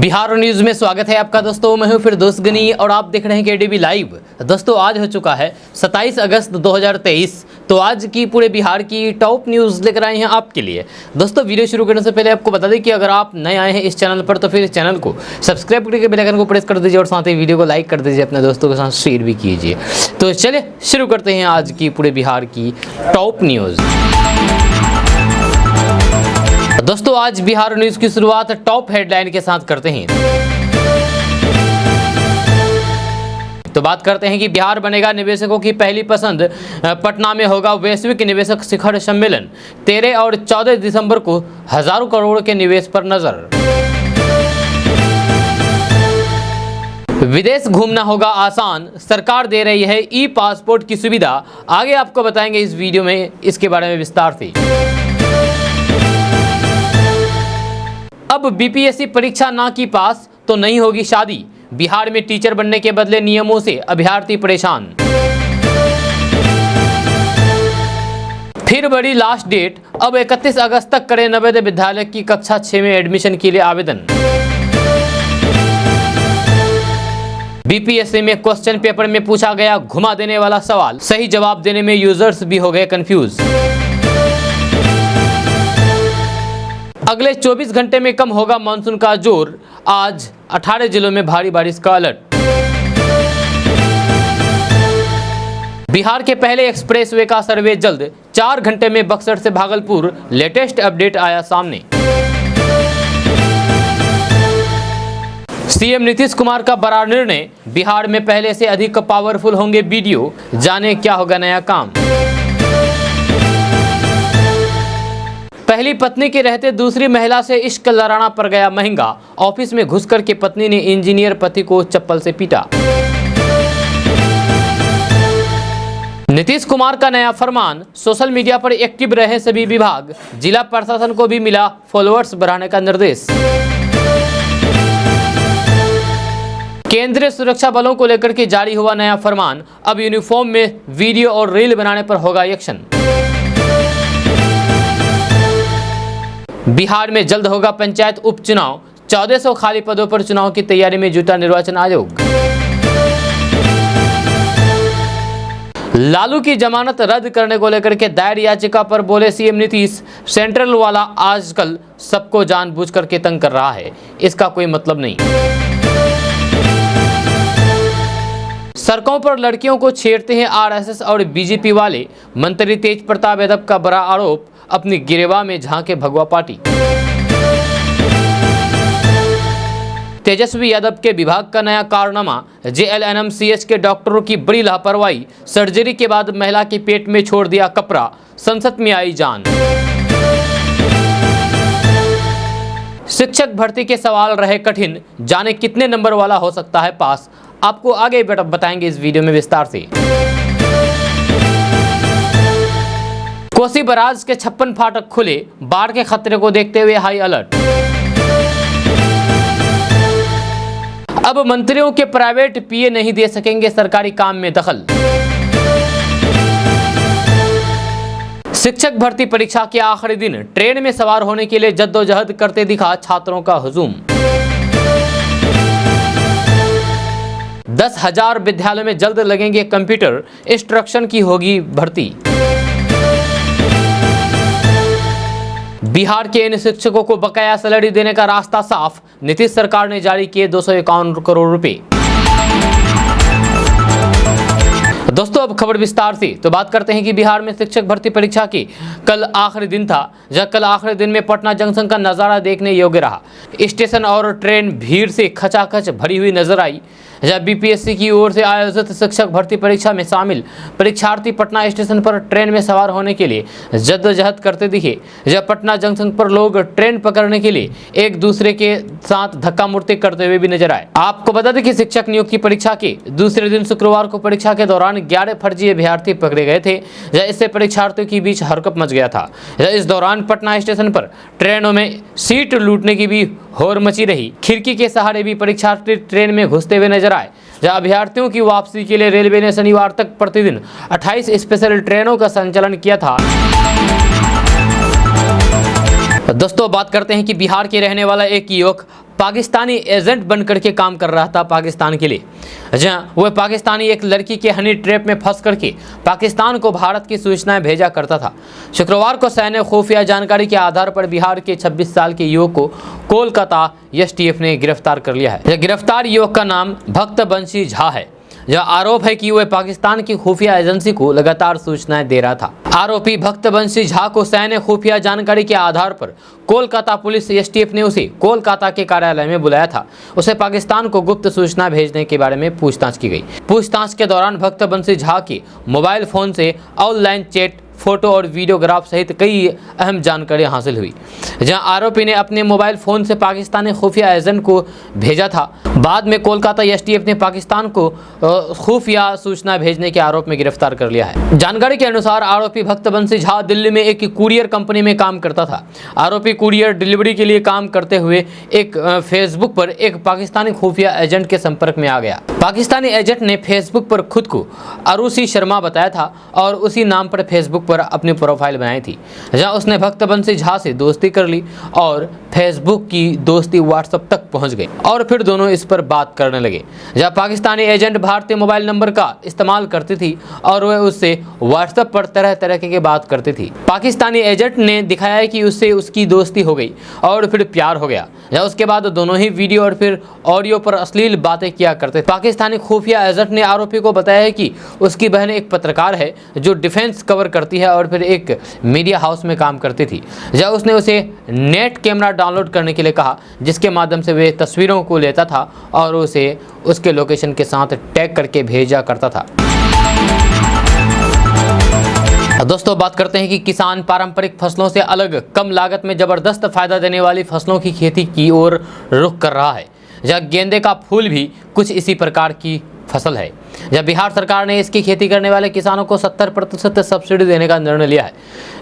Bihar news में स्वागत है आपका दोस्तों। मैं हूं फिर दोस्त गनी और आप देख रहे हैं केडीबी लाइव। दोस्तों आज हो चुका है 27 अगस्त 2023। तो आज की पूरे बिहार की टॉप न्यूज लेकर आए हैं आपके लिए। दोस्तों वीडियो शुरू करने से पहले आपको बता दें कि अगर आप नए आए हैं इस चैनल पर तो फिर इस चैनल को सब्सक्राइब करके बेल आइकन को प्रेस कर दीजिए और साथ ही वीडियो को लाइक कर दीजिए, अपने दोस्तों के साथ शेयर भी कीजिए। तो चलिए शुरू करते हैं आज की पूरे बिहार की टॉप न्यूज। दोस्तों आज बिहार न्यूज की शुरुआत टॉप हेडलाइन के साथ करते हैं। तो बात करते हैं कि बिहार बनेगा निवेशकों की पहली पसंद। पटना में होगा वैश्विक निवेशक शिखर सम्मेलन। 13 और 14 दिसंबर को हजारों करोड़ के निवेश पर नजर। विदेश घूमना होगा आसान, सरकार दे रही है ई पासपोर्ट की सुविधा। आगे आपको बताएंगे इस वीडियो में इसके बारे में विस्तार से। अब बीपीएससी परीक्षा ना की पास तो नहीं होगी शादी। बिहार में टीचर बनने के बदले नियमों से अभ्यर्थी परेशान। फिर बड़ी लास्ट डेट, अब 31 अगस्त तक करें नवोदय विद्यालय की कक्षा 6 में एडमिशन के लिए आवेदन। बीपीएससी में क्वेश्चन पेपर में पूछा गया घुमा देने वाला सवाल, सही जवाब देने में यूजर्स भी हो गए कंफ्यूज। अगले 24 घंटे में कम होगा मानसून का जोर। आज 18 जिलों में भारी बारिश का अलर्ट। बिहार के पहले एक्सप्रेसवे का सर्वे जल्द, 4 घंटे में बक्सर से भागलपुर। लेटेस्ट अपडेट आया सामने। सीएम नीतीश कुमार का बड़ा निर्णय, बिहार में पहले से अधिक पावरफुल होंगे बीडीओ। जाने क्या होगा नया काम। पहली पत्नी के रहते दूसरी महिला से इश्क लड़ाना पड़ गया महंगा। ऑफिस में घुसकर के पत्नी ने इंजीनियर पति को चप्पल से पीटा। नीतीश कुमार का नया फरमान, सोशल मीडिया पर एक्टिव रहे सभी विभाग। जिला प्रशासन को भी मिला फॉलोअर्स बढ़ाने का निर्देश। केंद्रीय सुरक्षा बलों को लेकर के जारी हुआ नया फरमान, अब यूनिफॉर्म में वीडियो और रील बनाने पर होगा एक्शन। बिहार में जल्द होगा पंचायत उपचुनाव। 1400 खाली पदों पर चुनाव की तैयारी में जुटा निर्वाचन आयोग। लालू की जमानत रद्द करने को लेकर के दायर याचिका पर बोले सीएम नीतीश, सेंट्रल वाला आजकल सबको जानबूझकर के तंग कर रहा है, इसका कोई मतलब नहीं। सड़कों पर लड़कियों को छेड़ते हैं आरएसएस और बीजेपी वाले। मंत्री तेज प्रताप यादव का बड़ा आरोप, अपनी गिरेवा में झांके भगवा पार्टी। तेजस्वी यादव के विभाग का नया कारनामा, जेएलएनएमसीएच के डॉक्टरों की बड़ी लापरवाही। सर्जरी के बाद महिला के पेट में छोड़ दिया कपड़ा, संसद में आई जान। शिक्षक भर्ती के सवाल रहे कठिन, जाने कितने नंबर वाला हो सकता है पास। आपको आगे बताएंगे इस वीडियो में विस्तार से। कोसी बराज के 56 फाटक खुले, बाढ़ के खतरे को देखते हुए हाई अलर्ट। अब मंत्रियों के प्राइवेट पीए नहीं दे सकेंगे सरकारी काम में दखल। शिक्षक भर्ती परीक्षा के आखिरी दिन, ट्रेन में सवार होने के लिए जद्दोजहद करते दिखा छात्रों का हुजूम। 10,000 विद्यालयों में जल्द लगेंगे कंप्यूटर, इंस्ट्रक्शन की होगी भर्ती। बिहार के इन शिक्षकों को बकाया सैलरी देने का रास्ता साफ। नीतीश सरकार ने जारी किए 251 करोड़ रुपए। दोस्तों अब खबर विस्तार से। तो बात करते हैं कि बिहार में शिक्षक भर्ती परीक्षा की कल आखिरी दिन था। जब कल आखिरी दिन में पटना जंक्शन का नजारा देखने योग्य रहा। स्टेशन और ट्रेन भीड़ से खचाखच भरी हुई नजर आई। जब बीपीएससी की ओर से आयोजित शिक्षक भर्ती परीक्षा में शामिल परीक्षार्थी पटना स्टेशन पर ट्रेन में सवार होने के लिए जद्दोजहद करते दिखे। जब पटना जंक्शन पर लोग ट्रेन पकड़ने के लिए एक दूसरे के साथ धक्का मुक्की करते हुए भी नजर आए। आपको बता दें कि शिक्षक नियुक्ति परीक्षा के दूसरे दिन शुक्रवार को परीक्षा के दौरान 11 फर्जी अभ्यर्थी पकड़े गए थे। इससे परीक्षार्थियों के बीच हरकत मच गया था। इस दौरान पटना स्टेशन पर ट्रेनों में सीट लूटने की भी होड़ मची रही। खिड़की के सहारे भी परीक्षार्थी ट्रेन में घुसते हुए नजर आए। जहां अभ्यर्थियों की वापसी के लिए रेलवे ने शनिवार तक प्रतिदिन 28 स्पेशल ट्रेनों का संचालन किया था। दोस्तों बात करते हैं कि बिहार के रहने वाला एक युवक पाकिस्तानी एजेंट बनकर के काम कर रहा था पाकिस्तान के लिए। जहाँ वह पाकिस्तानी एक लड़की के हनी ट्रैप में फंस करके पाकिस्तान को भारत की सूचनाएं भेजा करता था। शुक्रवार को सैन्य खुफिया जानकारी के आधार पर बिहार के 26 साल के युवक को कोलकाता एसटीएफ ने गिरफ्तार कर लिया है। यह गिरफ्तार युवक का नाम भक्तबंशी झा है। यह आरोप है कि वह पाकिस्तान की खुफिया एजेंसी को लगातार सूचनाएं दे रहा था। आरोपी भक्तबंशी झा को सैन्य खुफिया जानकारी के आधार पर कोलकाता पुलिस एसटीएफ ने उसे कोलकाता के कार्यालय में बुलाया था। उसे पाकिस्तान को गुप्त सूचना भेजने के बारे में पूछताछ की गई। पूछताछ के दौरान भक्तबंशी झा के मोबाइल फोन से ऑनलाइन चैट, फोटो और वीडियोग्राफ सहित कई अहम जानकारियां हासिल हुई। जहां आरोपी ने अपने मोबाइल फोन से पाकिस्तानी खुफिया एजेंट को भेजा था। बाद में कोलकाता एसटीएफ ने पाकिस्तान को खुफिया सूचना भेजने के आरोप में गिरफ्तार कर लिया है। जानकारी के अनुसार आरोपी भक्तबंशी झा दिल्ली में एक कुरियर कंपनी में काम करता था। आरोपी कुरियर डिलीवरी के लिए काम करते हुए एक फेसबुक पर एक पाकिस्तानी खुफिया एजेंट के संपर्क में आ गया। पाकिस्तानी एजेंट ने फेसबुक पर खुद को अरुषि शर्मा बताया था और उसी नाम पर फेसबुक पर अपनी प्रोफाइल बनाई थी। जहां उसने भक्तबंशी झा से दोस्ती कर ली और फेसबुक की दोस्ती व्हाट्सएप तक पहुंच गई और फिर दोनों इस पर बात करने लगे। जहां पाकिस्तानी एजेंट भारतीय मोबाइल नंबर का इस्तेमाल करती थी और वह उससे व्हाट्सएप पर तरह तरह की बात करती थी। पाकिस्तानी एजेंट ने दिखाया कि उससे उसकी दोस्ती हो गई और फिर प्यार हो गया। जहां उसके बाद दोनों ही वीडियो और फिर ऑडियो पर अश्लील बातें किया करते थे। पाकिस्तानी खुफिया एजेंट ने आरोपी को बताया कि उसकी बहन एक पत्रकार है जो डिफेंस कवर करती है और फिर एक मीडिया हाउस में काम करती थी। जब उसने उसे नेट कैमरा डाउनलोड करने के लिए कहा जिसके माध्यम से वे तस्वीरों को लेता था और उसे उसके लोकेशन के साथ टैग करके भेजा करता था। दोस्तों बात करते हैं कि किसान पारंपरिक फसलों से अलग कम लागत में जबरदस्त फायदा देने वाली फसलों की खेती की ओर रुख कर रहा है। जहाँ गेंदे का फूल भी कुछ इसी प्रकार की फसल है। जब बिहार सरकार ने इसकी खेती करने वाले किसानों को 70% सब्सिडी देने का निर्णय लिया है।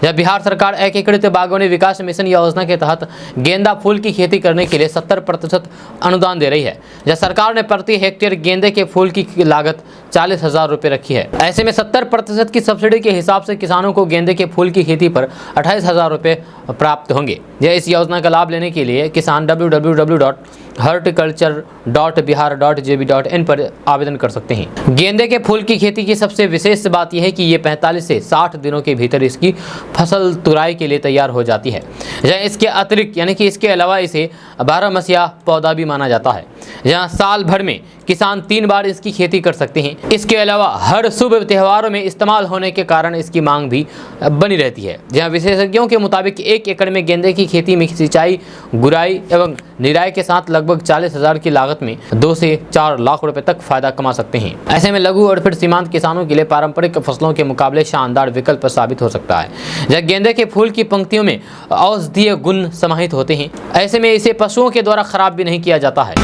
जब बिहार सरकार एकीकृत बागवानी विकास मिशन योजना के तहत गेंदा फूल की खेती करने के लिए 70% अनुदान दे रही है। जब सरकार ने प्रति हेक्टेयर गेंदे के फूल की लागत 40,000 रुपये रखी है। ऐसे में 70% की सब्सिडी के हिसाब से किसानों को गेंदे के फूल की खेती पर 28,000 रुपये प्राप्त होंगे। यह इस योजना का लाभ लेने के लिए किसान www.horticulture.bihar.gov.in पर आवेदन कर सकते हैं। गेंदे के फूल की खेती की सबसे विशेष बात यह है कि ये 45 से 60 दिनों के भीतर इसकी फसल तुराई के लिए तैयार हो जाती है। जहाँ इसके अतिरिक्त यानी कि इसके अलावा इसे 12 पौधा भी माना जाता है। जहाँ साल भर में किसान 3 बार इसकी खेती कर सकते हैं। इसके अलावा हर शुभ त्योहारों में इस्तेमाल होने के कारण इसकी मांग भी बनी रहती है। जहाँ विशेषज्ञों के मुताबिक 1 एकड़ में गेंदे की खेती में सिंचाई, गुड़ाई एवं निराई के साथ लगभग 40,000 की लागत में 2 से 4 लाख रुपए तक फायदा कमा सकते हैं। ऐसे में लघु और फिर सीमांत किसानों के लिए पारंपरिक फसलों के मुकाबले शानदार विकल्प साबित हो सकता है। जब गेंदे के फूल की पंक्तियों में औषधीय गुण समाहित होते हैं, ऐसे में इसे पशुओं के द्वारा खराब भी नहीं किया जाता है।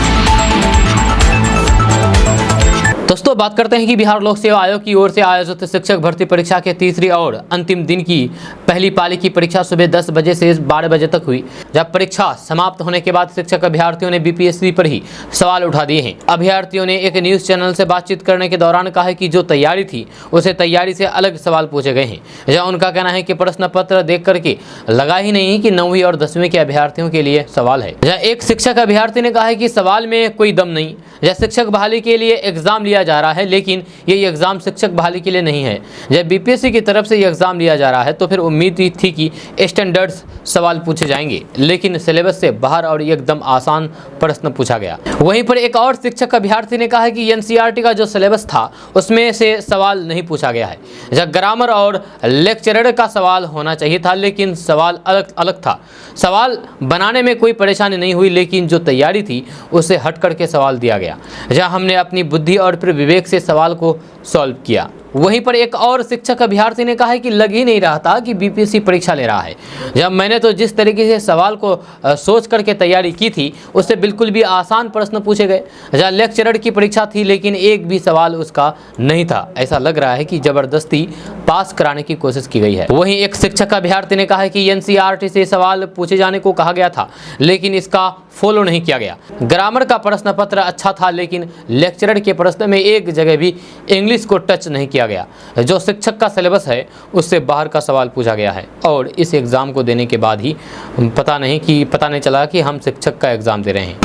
दोस्तों बात करते हैं कि बिहार लोक सेवा आयोग की ओर से आयोजित शिक्षक भर्ती परीक्षा के तीसरी और अंतिम दिन की पहली पाली की परीक्षा सुबह 10 बजे से 12 बजे तक हुई। जब परीक्षा समाप्त होने के बाद शिक्षक अभ्यर्थियों ने बीपीएससी पर ही सवाल उठा दिए हैं। अभ्यर्थियों ने एक न्यूज चैनल से बातचीत करने के दौरान कहा कि जो तैयारी थी उसे तैयारी से अलग सवाल पूछे गए हैं। जहाँ उनका कहना है कि प्रश्न पत्र देख करके लगा ही नहीं कि 9वीं और 10वीं के अभ्यर्थियों के लिए सवाल है। जहाँ एक शिक्षक अभ्यर्थी ने कहा है कि सवाल में कोई दम नहीं। जहाँ शिक्षक बहाली के लिए एग्जाम लिया जा रहा है लेकिन ये एग्जाम शिक्षक बहाली के लिए नहीं है। जब बीपीएससी की तरफ से ये एग्जाम लिया जा रहा है तो फिर उम्मीद थी कि स्टैंडर्ड्स सवाल पूछे जाएंगे, लेकिन सिलेबस से बाहर और एकदम आसान प्रश्न पूछा गया। वहीं पर एक और शिक्षक अभ्यर्थी ने कहा है कि एनसीईआरटी का जो सिलेबस था उसमें से सवाल नहीं पूछा गया है। जब ग्रामर और लेक्चरर का सवाल होना चाहिए था लेकिन सवाल अलग अलग था। सवाल बनाने में कोई परेशानी नहीं हुई लेकिन जो तैयारी थी उससे हट करके सवाल दिया गया। जहाँ हमने अपनी बुद्धि और फिर विवेक से सवाल को सॉल्व किया। वहीं पर एक और शिक्षक अभ्यर्थी ने कहा है कि लग ही नहीं रहा था कि बीपीएससी परीक्षा ले रहा है। जब मैंने तो जिस तरीके से सवाल को सोच करके तैयारी की थी उससे बिल्कुल भी आसान प्रश्न पूछे गए। जहाँ लेक्चरर की परीक्षा थी लेकिन एक भी सवाल उसका नहीं था। ऐसा लग रहा है कि जबरदस्ती पास कराने की कोशिश की गई है। वहीं एक शिक्षक अभ्यर्थी ने कहा है कि एनसीईआरटी से सवाल पूछे जाने को कहा गया था लेकिन इसका फॉलो नहीं किया गया। ग्रामर का प्रश्न पत्र अच्छा था लेकिन लेक्चरर के प्रश्न में एक जगह भी इंग्लिश इंग्लिश को टच नहीं किया गया। जो शिक्षक का सिलेबस है उससे बाहर का सवाल पूछा गया है और इस एग्ज़ाम को देने के बाद ही पता नहीं चला कि हम शिक्षक का एग्ज़ाम दे रहे हैं।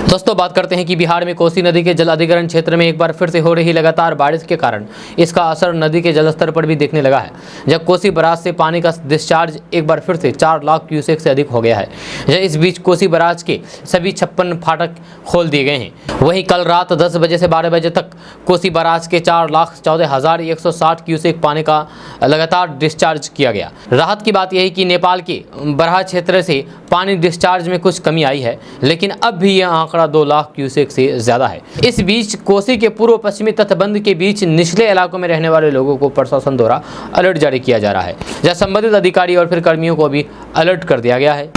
दोस्तों बात करते हैं कि बिहार में कोसी नदी के जल अधिग्रहण क्षेत्र में एक बार फिर से हो रही लगातार बारिश के कारण इसका असर नदी के जलस्तर पर भी दिखने लगा है। जब कोसी बराज से पानी का डिस्चार्ज एक बार फिर से 4 लाख क्यूसेक से अधिक हो गया है। इस बीच कोसी बराज के सभी 56 फाटक खोल दिए गए हैं। वहीं कल रात 10 बजे से 12 बजे तक कोसी बराज के 4,14,160 क्यूसेक पानी का लगातार डिस्चार्ज किया गया। राहत की बात यह है कि नेपाल के बराज क्षेत्र से पानी डिस्चार्ज में कुछ कमी आई है, लेकिन अब भी यह आंकड़ा 2 लाख क्यूसेक से ज्यादा है। इस बीच कोसी के पूर्व पश्चिमी तटबंध के बीच निचले इलाकों में रहने वाले लोगों को प्रशासन द्वारा अलर्ट जारी किया जा रहा है, जहां संबंधित अधिकारी और फिर कर्मियों को भी अलर्ट कर दिया गया है।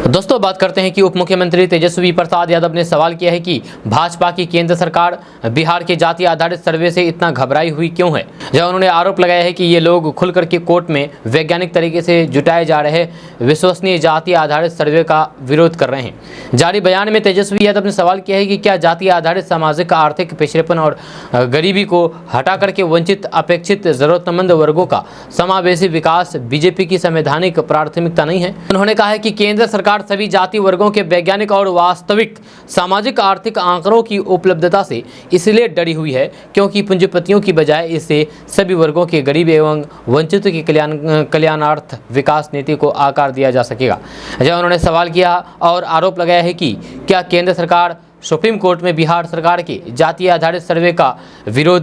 दोस्तों बात करते हैं कि उप मुख्यमंत्री तेजस्वी प्रसाद यादव ने सवाल किया है कि भाजपा की केंद्र सरकार बिहार के जाति आधारित सर्वे से इतना घबराई हुई क्यों है। जहां उन्होंने आरोप लगाया है कि ये लोग खुल करके कोर्ट में वैज्ञानिक तरीके से जुटाए जा रहे विश्वसनीय जाति आधारित सर्वे का विरोध कर रहे हैं। जारी बयान में तेजस्वी यादव ने सवाल किया है कि क्या जाति आधारित सामाजिक आर्थिक पिछड़ेपन और गरीबी को हटा करके वंचित अपेक्षित जरूरतमंद वर्गों का समावेशी विकास बीजेपी की संवैधानिक प्राथमिकता नहीं है। उन्होंने कहा है कि केंद्र सरकार सभी जाति वर्गों के वैज्ञानिक और वास्तविक सामाजिक आर्थिक आंकड़ों की उपलब्धता से इसलिए डरी हुई है क्योंकि पूंजीपतियों की बजाय इससे सभी वर्गों के गरीब एवं वंचितों के कल्याणार्थ विकास नीति को आकार दिया जा सकेगा। जब उन्होंने सवाल किया और आरोप लगाया है कि क्या केंद्र सरकार सुप्रीम कोर्ट में बिहार सरकार के जातीय आधारित सर्वे का विरोध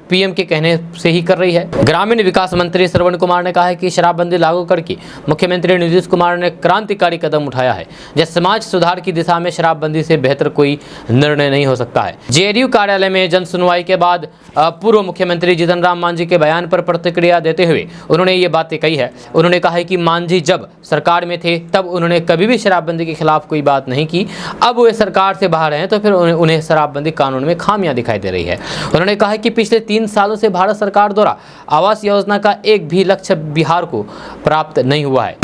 पीएम के कहने से ही कर रही है। ग्रामीण विकास मंत्री श्रवण कुमार ने कहा है कि शराबबंदी लागू करके मुख्यमंत्री नीतीश कुमार ने क्रांतिकारी कदम उठाया है। जब समाज सुधार की दिशा में शराबबंदी से बेहतर कोई निर्णय नहीं हो सकता है। जेडीयू कार्यालय में जन सुनवाई के बाद पूर्व मुख्यमंत्री जीतन राम मांझी के बयान पर प्रतिक्रिया देते हुए उन्होंने ये बातें कही है। उन्होंने कहा है कि मांझी जब सरकार में थे तब उन्होंने कभी भी शराबबंदी के खिलाफ कोई बात नहीं की। अब वे सरकार से बाहर हैं तो फिर उन्हें शराबबंदी कानून में खामियां दिखाई दे रही है। उन्होंने कहा कि पिछले 3 सालों से भारत सरकार द्वारा आवास योजना का एक भी लक्ष्य बिहार को प्राप्त नहीं हुआ है।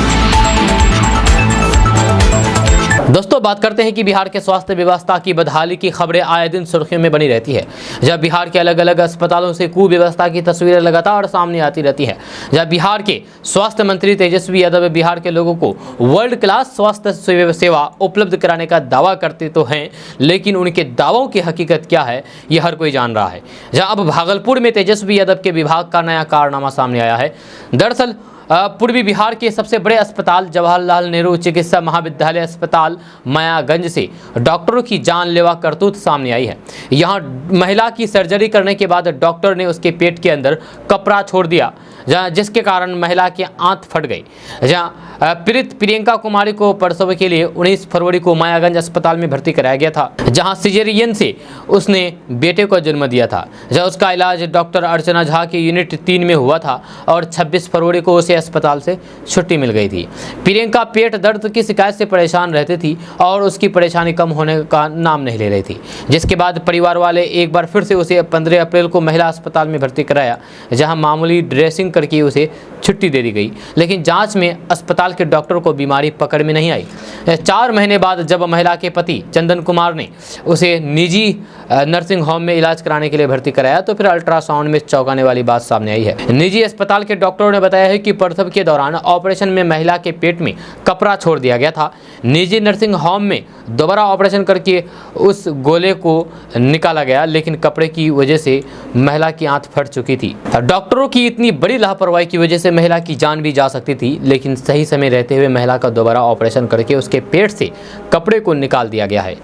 दोस्तों बात करते हैं कि बिहार के स्वास्थ्य व्यवस्था की बदहाली की खबरें आए दिन सुर्खियों में बनी रहती है। जब बिहार के अलग अलग अस्पतालों से कुव्यवस्था की तस्वीरें लगातार सामने आती रहती है। जब बिहार के स्वास्थ्य मंत्री तेजस्वी यादव बिहार के लोगों को वर्ल्ड क्लास स्वास्थ्य सेवा उपलब्ध कराने का दावा करते तो हैं, लेकिन उनके दावों की हकीकत क्या है ये हर कोई जान रहा है। जहाँ अब भागलपुर में तेजस्वी यादव के विभाग का नया कारनामा सामने आया है। दरअसल पूर्वी बिहार के सबसे बड़े अस्पताल जवाहरलाल नेहरू चिकित्सा महाविद्यालय अस्पताल मायागंज से डॉक्टरों की जानलेवा करतूत सामने आई है। यहां महिला की सर्जरी करने के बाद डॉक्टर ने उसके पेट के अंदर कपड़ा छोड़ दिया, जिसके कारण महिला की आंत फट गई। जहां पीड़ित प्रियंका कुमारी को प्रसव के लिए 19 फरवरी को मायागंज अस्पताल में भर्ती कराया गया था, जहां सिजेरियन से उसने बेटे को जन्म दिया था। जहां उसका इलाज डॉक्टर अर्चना झा के यूनिट 3 में हुआ था और 26 फरवरी को उसे अस्पताल से छुट्टी मिल गई थी। प्रियंका पेट दर्द की शिकायत से परेशान रहती थी और उसकी परेशानी कम होने का नाम नहीं ले रही थी, जिसके बाद परिवार वाले एक बार फिर से उसे 15 अप्रैल को महिला अस्पताल में भर्ती कराया, जहां मामूली ड्रेसिंग करके उसे छुट्टी दे दी गई। लेकिन जांच में अस्पताल के डॉक्टर को बीमारी पकड़ में नहीं आई। 4 महीने बाद जब महिला के पति चंदन कुमार ने उसे निजी नर्सिंग होम में इलाज कराने के लिए भर्ती कराया तो फिर अल्ट्रासाउंड में चौंकाने वाली बात सामने आई है। निजी अस्पताल के डॉक्टरों ने बताया है कि प्रसव के दौरान ऑपरेशन में महिला के पेट में कपड़ा छोड़ दिया गया था। निजी नर्सिंग होम में दोबारा ऑपरेशन करके उस गोले को निकाला गया, लेकिन कपड़े की वजह से महिला की आंत फट चुकी थी। डॉक्टरों की इतनी बड़ी लापरवाही की वजह से महिला की जान भी जा सकती थी, लेकिन सही समय रहते हुए महिला का दोबारा ऑपरेशन करके उसके पेट से कपड़े को निकाल दिया गया है।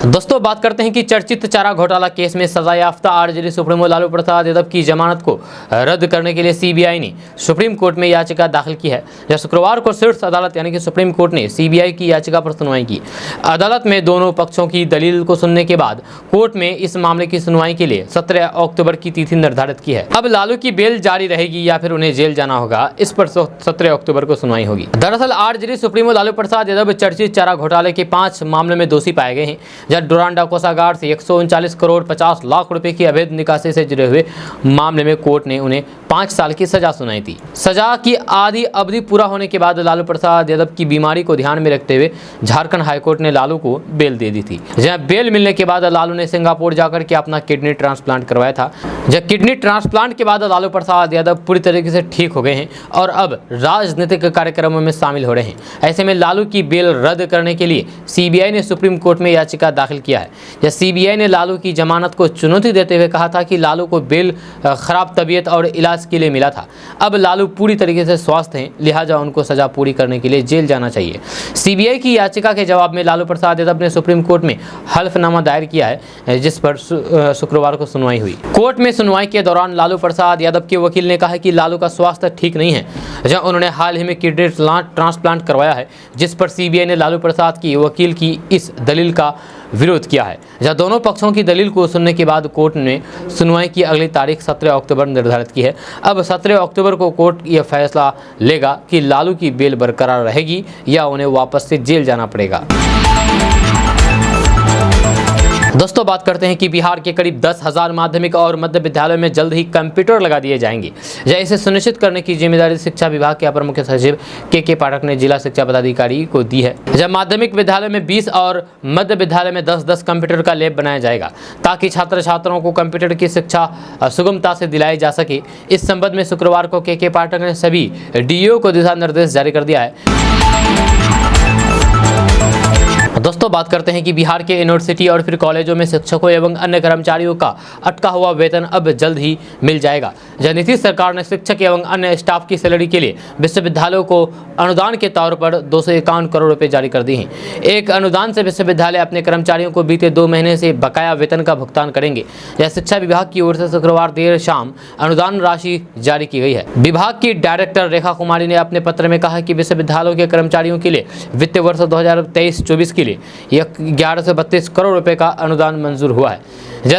दोस्तों बात करते हैं कि चर्चित चारा घोटाला केस में सजायाफ्ता आरजेडी सुप्रीमो लालू प्रसाद यादव की जमानत को रद्द करने के लिए सीबीआई ने सुप्रीम कोर्ट में याचिका दाखिल की है। जब शुक्रवार को शीर्ष अदालत यानी कि सुप्रीम कोर्ट ने सीबीआई की याचिका पर सुनवाई की। अदालत में दोनों पक्षों की दलील को सुनने के बाद कोर्ट में इस मामले की सुनवाई के लिए 17 अक्टूबर की तिथि निर्धारित की है। अब लालू की बेल जारी रहेगी या फिर उन्हें जेल जाना होगा, इस पर 17 अक्टूबर को सुनवाई होगी। दरअसल आरजेडी सुप्रीमो लालू प्रसाद यादव चर्चित चारा घोटाले के 5 मामलों में दोषी पाए गए हैं, जहां डोरांडा कोषागार से 139 करोड़ 50 लाख रुपए की अवैध निकासी से जुड़े हुए मामले में कोर्ट ने उन्हें 5 साल की सजा सुनाई थी। सजा की आधी अवधि पूरा होने के बाद लालू प्रसाद यादव की बीमारी को ध्यान में रखते हुए झारखंड हाईकोर्ट ने लालू को बेल दे दी थी। जहां बेल मिलने के बाद लालू ने सिंगापुर जाकर के अपना किडनी ट्रांसप्लांट करवाया था। जब किडनी ट्रांसप्लांट के बाद लालू प्रसाद यादव पूरी तरीके से ठीक हो गए हैं और अब राजनीतिक कार्यक्रमों में शामिल हो रहे हैं। ऐसे में लालू की बेल रद्द करने के लिए सीबीआई ने सुप्रीम कोर्ट में याचिका दाखिल किया है। जब सीबीआई ने लालू की जमानत को चुनौती देते हुए कहा था कि लालू को बेल खराब तबीयत और इलाज के लिए मिला था। अब लालू पूरी तरीके से स्वस्थ हैं, लिहाजा उनको सजा पूरी करने के लिए जेल जाना चाहिए। सीबीआई की याचिका के जवाब में लालू प्रसाद यादव ने सुप्रीम कोर्ट में हल्फनामा दायर किया है, जिस पर शुक्रवार को सुनवाई हुई। कोर्ट में सुनवाई के दौरान लालू प्रसाद यादव के वकील ने कहा कि लालू का स्वास्थ्य ठीक नहीं है, जहां उन्होंने हाल ही में किडनी ट्रांसप्लांट करवाया है, जिस पर सीबीआई ने लालू प्रसाद की वकील की इस दलील का विरोध किया है। जहां दोनों पक्षों की दलील को सुनने के बाद कोर्ट ने सुनवाई की अगली तारीख 17 अक्टूबर निर्धारित की है। अब 17 अक्टूबर को कोर्ट यह फैसला लेगा कि लालू की बेल बरकरार रहेगी या उन्हें वापस से जेल जाना पड़ेगा। दोस्तों बात करते हैं कि बिहार के करीब 10,000 माध्यमिक और मध्य विद्यालयों में जल्द ही कंप्यूटर लगा दिए जाएंगे। इसे सुनिश्चित करने की जिम्मेदारी शिक्षा विभाग के अपर मुख्य सचिव के पाठक ने जिला शिक्षा पदाधिकारी को दी है। जब माध्यमिक विद्यालय में 20 और मध्य विद्यालय में 10-10 कंप्यूटर का लैब बनाया जाएगा, ताकि छात्र छात्राओं को कंप्यूटर की शिक्षा सुगमता से दिलाई जा सके। इस संबंध में शुक्रवार को के पाठक ने सभी डीईओ को दिशा निर्देश जारी कर दिया है। दोस्तों बात करते हैं कि बिहार के यूनिवर्सिटी और फिर कॉलेजों में शिक्षकों एवं अन्य कर्मचारियों का अटका हुआ वेतन अब जल्द ही मिल जाएगा। नीतीश सरकार ने शिक्षक एवं अन्य स्टाफ की सैलरी के लिए विश्वविद्यालयों को अनुदान के तौर पर 251 करोड़ रुपए जारी कर दिए हैं। एक अनुदान से विश्वविद्यालय अपने कर्मचारियों को बीते 2 महीने से बकाया वेतन का भुगतान करेंगे। शिक्षा विभाग की ओर से शुक्रवार देर शाम अनुदान राशि जारी की गई है। विभाग की डायरेक्टर रेखा कुमारी ने अपने पत्र में कहा कि विश्वविद्यालयों के कर्मचारियों के लिए वित्तीय वर्ष 2023-24 के लिए 1132 करोड़ रुपए का अनुदान मंजूर हुआ है।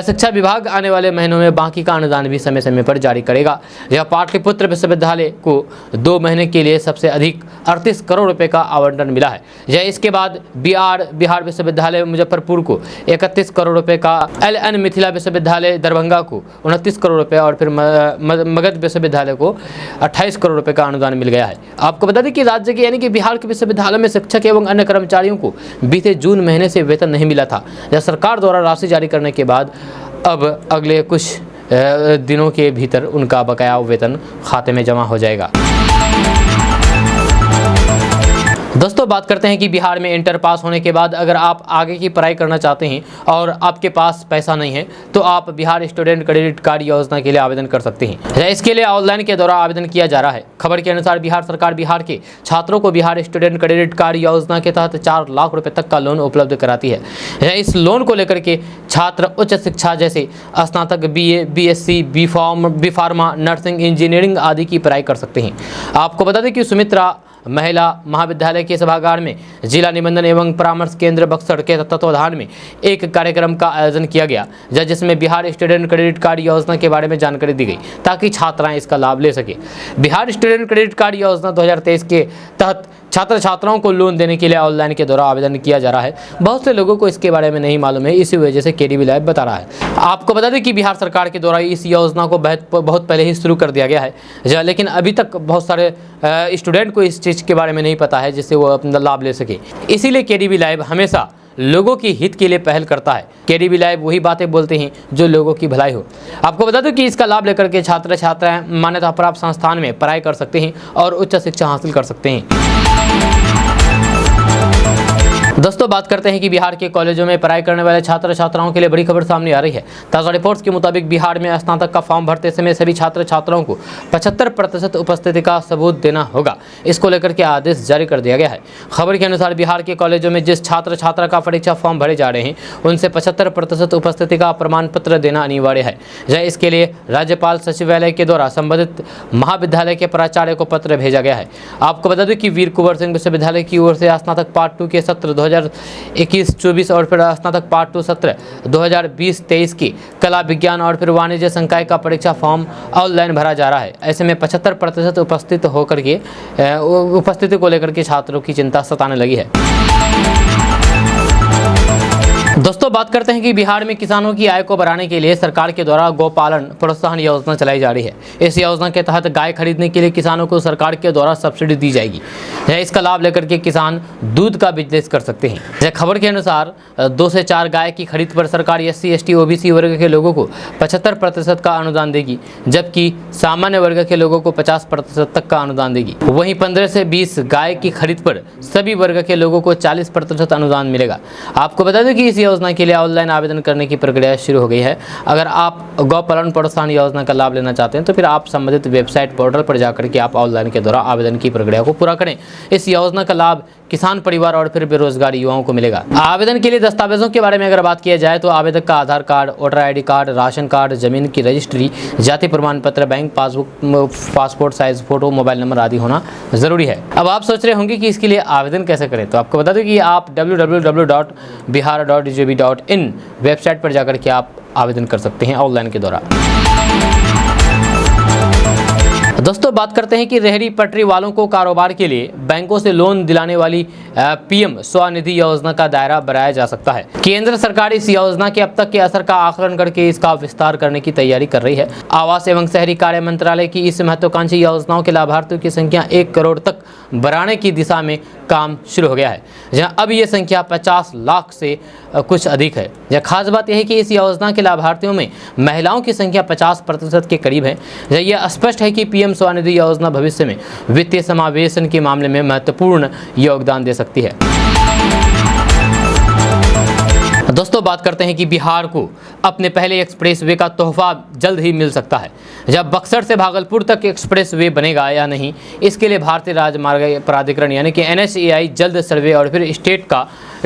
शिक्षा विभाग आने वाले महीनों में बाकी का अनुदान भी समय समय पर जारी करेगा। पाटलिपुत्र विश्वविद्यालय को 2 महीने के लिए सबसे अधिक 38 करोड़ रुपए का आवंटन मिला है। इसके बाद बिहार विश्वविद्यालय मुजफ्फरपुर को 31 करोड़ रुपए का, LN मिथिला विश्वविद्यालय दरभंगा को 29 करोड़ रुपए और फिर मगध विश्वविद्यालय को 28 करोड़ रुपए का अनुदान मिल गया है। आपको बता दें कि राज्य के यानी कि बिहार के विश्वविद्यालय में शिक्षक एवं अन्य कर्मचारियों को बीते जून महीने से वेतन नहीं मिला था। सरकार द्वारा राशि जारी करने के बाद अब अगले कुछ दिनों के भीतर उनका बकाया वेतन खाते में जमा हो जाएगा। दोस्तों बात करते हैं कि बिहार में इंटर पास होने के बाद अगर आप आगे की पढ़ाई करना चाहते हैं और आपके पास पैसा नहीं है, तो आप बिहार स्टूडेंट क्रेडिट कार्ड योजना के लिए आवेदन कर सकते हैं। इसके लिए ऑनलाइन के द्वारा आवेदन किया जा रहा है। खबर के अनुसार बिहार सरकार बिहार के छात्रों को बिहार स्टूडेंट क्रेडिट कार्ड योजना के तहत 4 लाख रुपए तक का लोन उपलब्ध कराती है। इस लोन को लेकर के छात्र उच्च शिक्षा जैसे स्नातक, BA, BSc, B pharma, nursing, engineering आदि की पढ़ाई कर सकते हैं। आपको बता दें कि सुमित्रा महिला महाविद्यालय के सभागार में जिला निबंधन एवं परामर्श केंद्र बक्सर के तत्वाधान में एक कार्यक्रम का आयोजन किया गया, जिसमें बिहार स्टूडेंट क्रेडिट कार्ड योजना के बारे में जानकारी दी गई, ताकि छात्राएं इसका लाभ ले सके। बिहार स्टूडेंट क्रेडिट कार्ड योजना 2023 के तहत छात्र छात्राओं को लोन देने के लिए ऑनलाइन के द्वारा आवेदन किया जा रहा है। बहुत से लोगों को इसके बारे में नहीं मालूम है, इसी वजह से KDB लाइव बता रहा है। आपको बता दें कि बिहार सरकार के द्वारा इस योजना को बहुत पहले ही शुरू कर दिया गया है, लेकिन अभी तक बहुत सारे स्टूडेंट को इस चीज़ के बारे में नहीं पता है, जिससे वो अपना लाभ ले सके। इसीलिए KDB लाइव हमेशा लोगों की हित के लिए पहल करता है। KDB लाइव वही बातें बोलते हैं जो लोगों की भलाई हो। आपको बता दूं कि इसका लाभ लेकर के छात्र छात्राएं मान्यता प्राप्त संस्थान में पढ़ाई कर सकते हैं और उच्च शिक्षा हासिल कर सकते हैं। दोस्तों बात करते हैं कि बिहार के कॉलेजों में पढ़ाई करने वाले छात्र छात्राओं के लिए बड़ी खबर सामने आ रही है। ताज़ा रिपोर्ट्स के मुताबिक बिहार में स्नातक का फॉर्म भरते समय सभी छात्र छात्राओं को 75% उपस्थिति का सबूत देना होगा। इसको लेकर के आदेश जारी कर दिया गया है। खबर के अनुसार बिहार के कॉलेजों में जिस छात्र छात्रा का परीक्षा फॉर्म भरे जा रहे हैं, उनसे 75% उपस्थिति का प्रमाण पत्र देना अनिवार्य है। इसके लिए राज्यपाल सचिवालय के द्वारा संबंधित महाविद्यालय के प्राचार्य को पत्र भेजा गया है। आपको बता दें कि वीर कुंवर सिंह विश्वविद्यालय की ओर से स्नातक पार्ट 2 के सत्र 2021-24 और फिर स्नातक पार्ट 2 सत्र 2020-23 की कला, विज्ञान और फिर वाणिज्य संकाय का परीक्षा फॉर्म ऑनलाइन भरा जा रहा है। ऐसे में 75% उपस्थिति को लेकर के छात्रों की चिंता सताने लगी है। दोस्तों बात करते हैं कि बिहार में किसानों की आय को बढ़ाने के लिए सरकार के द्वारा गौपालन प्रोत्साहन योजना चलाई जा रही है। इस योजना के तहत गाय खरीदने के लिए किसानों को सरकार के द्वारा सब्सिडी दी जाएगी। इसका लाभ लेकर के किसान दूध का बिजनेस कर सकते हैं। खबर के अनुसार 2 से 4 गाय की खरीद पर सरकार SC ST OBC वर्ग के लोगों को 75% का अनुदान देगी, जबकि सामान्य वर्ग के लोगों को 50% तक का अनुदान देगी। वहीं 15 से 20 गाय की खरीद पर सभी वर्ग के लोगों को 40% अनुदान मिलेगा। आपको बता दें कि इस योजना के लिए ऑनलाइन आवेदन करने की प्रक्रिया शुरू हो गई है। अगर आप गौपालन प्रोत्साहन योजना का लाभ लेना चाहते हैं तो फिर आप संबंधित वेबसाइट पोर्टल पर जाकर के आप ऑनलाइन के द्वारा आवेदन की प्रक्रिया को पूरा करें। इस योजना का लाभ किसान परिवार और फिर बेरोजगार युवाओं को मिलेगा। आवेदन के लिए दस्तावेजों के बारे में अगर बात किया जाए तो आवेदक का Aadhaar card, voter ID card, ration card, जमीन की रजिस्ट्री, जाति प्रमाण पत्र, bank passbook, passport size photo, mobile number आदि होना जरूरी है। अब आप सोच रहे होंगे कि इसके लिए आवेदन कैसे करें, तो आपको बता दूं कि आप www.bihar.gov.in वेबसाइट पर जाकर के आप आवेदन कर सकते हैं ऑनलाइन के द्वारा। दोस्तों बात करते हैं कि रेहड़ी पटरी वालों को कारोबार के लिए बैंकों से लोन दिलाने वाली PM स्वनिधि योजना का दायरा बढ़ाया जा सकता है। केंद्र सरकार इस योजना के अब तक के असर का आकलन करके इसका विस्तार करने की तैयारी कर रही है। आवास एवं शहरी कार्य मंत्रालय की इस महत्वाकांक्षी योजनाओं के लाभार्थियों की संख्या 1 करोड़ तक बढ़ाने की दिशा में काम शुरू हो गया है, जहां अब ये संख्या 50 लाख से कुछ अधिक है। यह खास बात यह है कि इस योजना के लाभार्थियों में महिलाओं की संख्या 50% के करीब है। यह स्पष्ट है कि PM स्वनिधि योजना भविष्य में वित्तीय समावेशन के मामले में महत्वपूर्ण योगदान दे सकती है। दोस्तों बात करते हैं कि बिहार को अपने पहले एक्सप्रेसवे का तोहफा जल्द ही मिल सकता है। जब बक्सर से भागलपुर तक एक्सप्रेसवे बनेगा या नहीं, इसके लिए भारतीय राजमार्ग प्राधिकरण यानी कि NHAI जल्द सर्वे और फिर